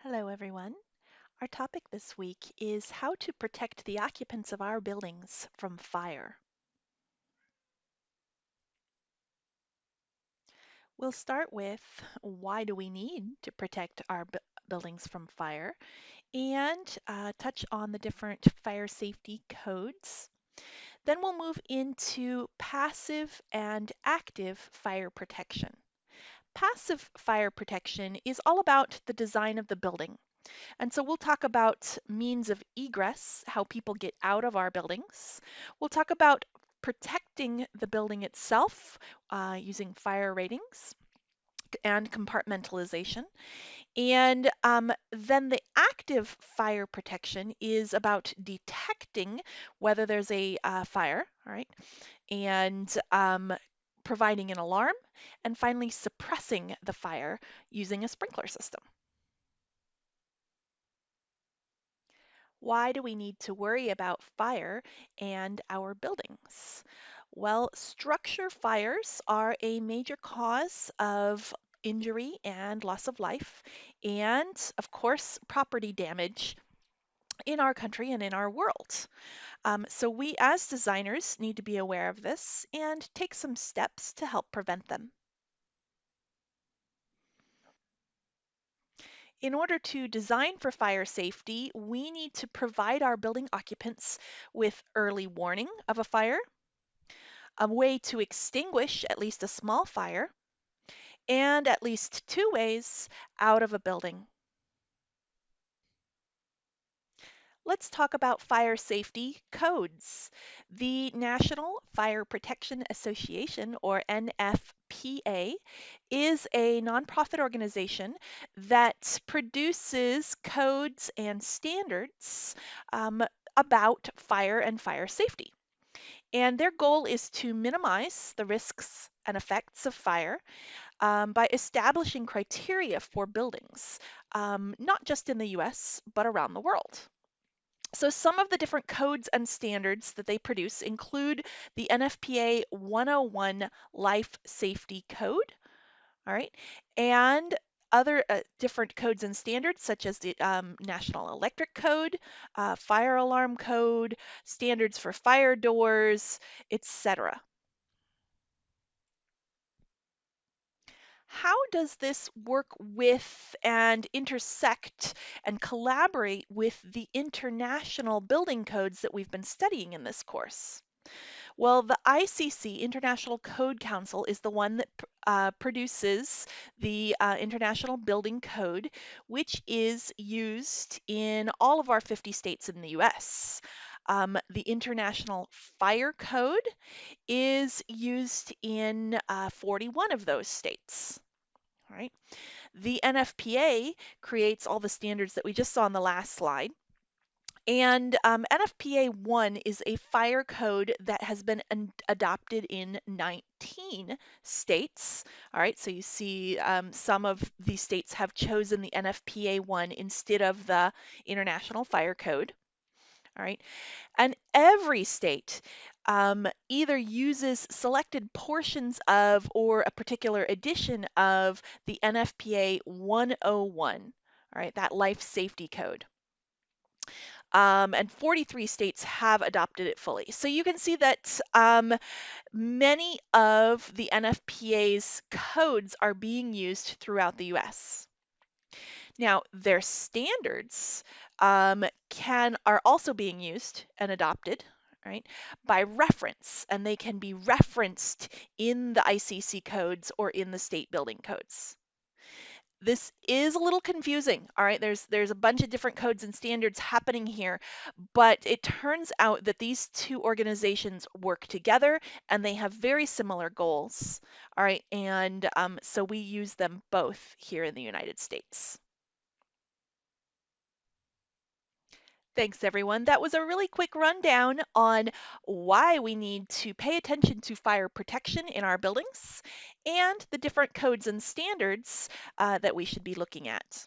Hello, everyone. Our topic this week is how to protect the occupants of our buildings from fire. We'll start with why do we need to protect our buildings from fire and touch on the different fire safety codes. Then we'll move into passive and active fire protection. Passive fire protection is all about the design of the building. And so we'll talk about means of egress, how people get out of our buildings. We'll talk about protecting the building itself using fire ratings and compartmentalization. And then the active fire protection is about detecting whether there's a fire, all right, and providing an alarm, and finally suppressing the fire using a sprinkler system. Why do we need to worry about fire and our buildings? Well, structure fires are a major cause of injury and loss of life, and of course, property damage in our country and in our world. So, we as designers need to be aware of this and take some steps to help prevent them. In order to design for fire safety, we need to provide our building occupants with early warning of a fire, a way to extinguish at least a small fire, and at least two ways out of a building. Let's talk about fire safety codes. The National Fire Protection Association, or NFPA, is a nonprofit organization that produces codes and standards about fire and fire safety. And their goal is to minimize the risks and effects of fire by establishing criteria for buildings, not just in the US, but around the world. So, some of the different codes and standards that they produce include the NFPA 101 Life Safety Code, all right, and other different codes and standards such as the National Electric Code, Fire Alarm Code, standards for fire doors, etc. How does this work with and intersect and collaborate with the international building codes that we've been studying in this course? Well, the ICC, International Code Council, is the one that produces the International Building Code, which is used in all of our 50 states in the US. The International Fire Code is used in 41 of those states. All right. The NFPA creates all the standards that we just saw on the last slide. And NFPA 1 is a fire code that has been adopted in 19 states. All right, so you see some of these states have chosen the NFPA 1 instead of the International Fire Code. All right, and every state either uses selected portions of or a particular edition of the NFPA 101, all right, that life safety code. And 43 states have adopted it fully. So you can see that many of the NFPA's codes are being used throughout the US. Now, their standards are also being used and adopted, right, by reference, and they can be referenced in the ICC codes or in the state building codes. This is a little confusing, all right? There's a bunch of different codes and standards happening here, but it turns out that these two organizations work together and they have very similar goals, all right? And so we use them both here in the United States. Thanks, everyone. That was a really quick rundown on why we need to pay attention to fire protection in our buildings and the different codes and standards that we should be looking at.